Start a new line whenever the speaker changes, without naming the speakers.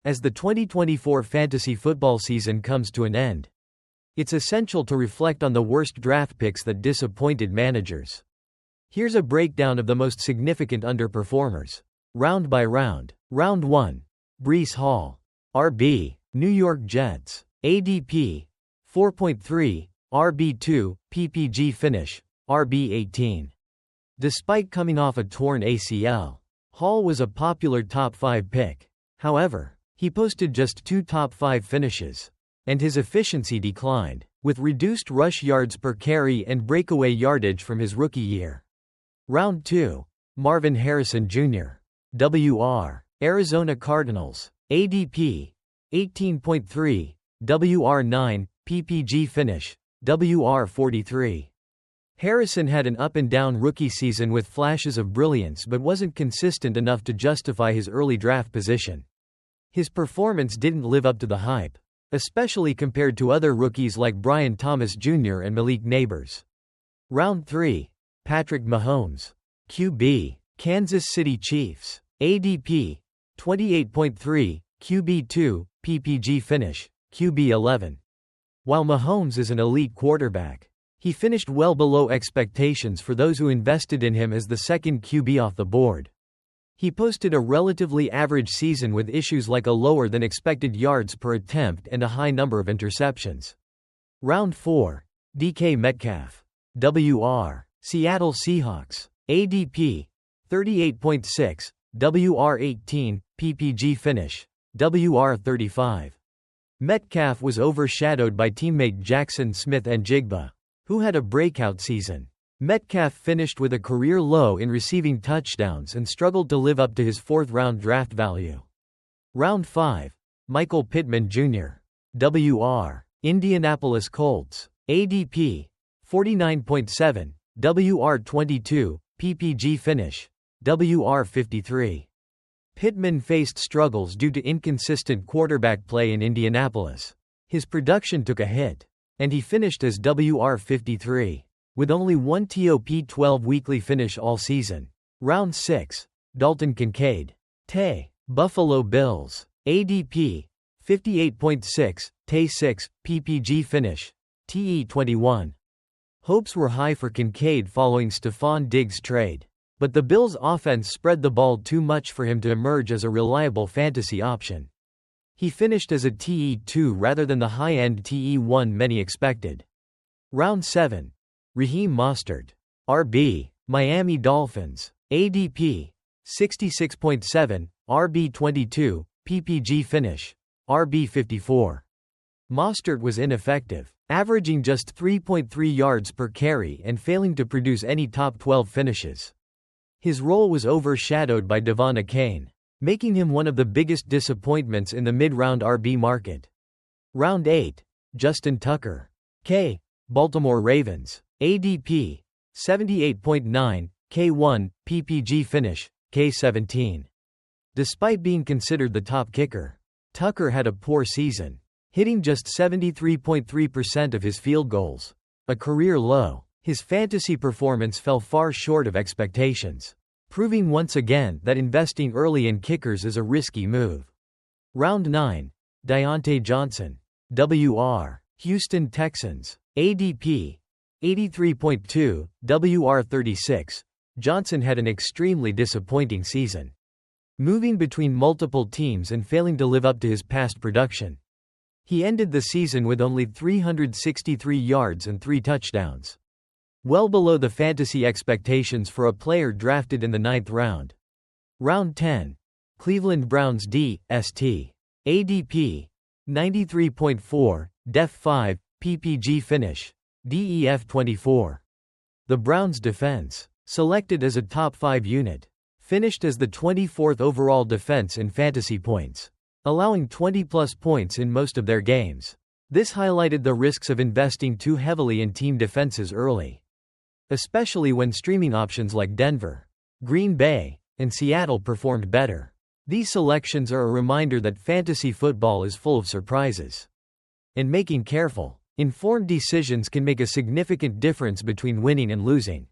As the 2024 fantasy football season comes to an end, it's essential to reflect on the worst draft picks that disappointed managers. Here's a breakdown of the most significant underperformers. Round by round. Round 1. Breece Hall. RB. New York Jets. ADP. 4.3. RB2. PPG finish. RB18. Despite coming off a torn ACL, Hall was a popular top 5 pick. However, he posted just 2 top 5 finishes, and his efficiency declined, with reduced rush yards per carry and breakaway yardage from his rookie year. Round 2. Marvin Harrison Jr. WR. Arizona Cardinals. ADP. 18.3. WR9. PPG finish. WR43. Harrison had an up-and-down rookie season with flashes of brilliance but wasn't consistent enough to justify his early draft position. His performance didn't live up to the hype, especially compared to other rookies like Brian Thomas Jr. and Malik Nabers. Round 3. Patrick Mahomes. QB. Kansas City Chiefs. ADP. 28.3. QB2. PPG finish. QB11. While Mahomes is an elite quarterback, he finished well below expectations for those who invested in him as the second QB off the board. He posted a relatively average season with issues like a lower than expected yards per attempt and a high number of interceptions. Round 4. DK Metcalf. WR. Seattle Seahawks. ADP. 38.6. WR18. PPG finish. WR35. Metcalf was overshadowed by teammate Jackson Smith-Njigba, who had a breakout season. Metcalf finished with a career low in receiving touchdowns and struggled to live up to his 4th-round draft value. Round 5. Michael Pittman Jr. WR. Indianapolis Colts. ADP. 49.7. WR22. PPG finish. WR53. Pittman faced struggles due to inconsistent quarterback play in Indianapolis. His production took a hit, and he finished as WR53, with only one top 12 weekly finish all season. Round 6. Dalton Kincaid. TE. Buffalo Bills. ADP. 58.6. TE6. PPG finish. TE21. Hopes were high for Kincaid following Stephon Diggs' trade, but the Bills' offense spread the ball too much for him to emerge as a reliable fantasy option. He finished as a TE2 rather than the high-end TE1 many expected. Round 7. Raheem Mostert. RB. Miami Dolphins. ADP. 66.7. RB22. PPG finish. RB54. Mostert was ineffective, averaging just 3.3 yards per carry and failing to produce any top 12 finishes. His role was overshadowed by Devon Achane, making him one of the biggest disappointments in the mid-round RB market. Round 8. Justin Tucker. K. Baltimore Ravens. ADP. 78.9. K1. PPG finish. K17. Despite being considered the top kicker, Tucker had a poor season, hitting just 73.3% of his field goals, a career low. His fantasy performance fell far short of expectations, proving once again that investing early in kickers is a risky move. Round 9. Deontay Johnson. WR. Houston Texans. ADP. 83.2. WR36. Johnson had an extremely disappointing season, moving between multiple teams and failing to live up to his past production. He ended the season with only 363 yards and 3 touchdowns, well below the fantasy expectations for a player drafted in the 9th round. Round 10. Cleveland Browns D.St. ADP. 93.4. Def5. PPG finish. DEF24. The Browns' defense, selected as a top 5 unit, finished as the 24th overall defense in fantasy points, allowing 20-plus points in most of their games. This highlighted the risks of investing too heavily in team defenses early, especially when streaming options like Denver, Green Bay, and Seattle performed better. These selections are a reminder that fantasy football is full of surprises, and making careful, informed decisions can make a significant difference between winning and losing.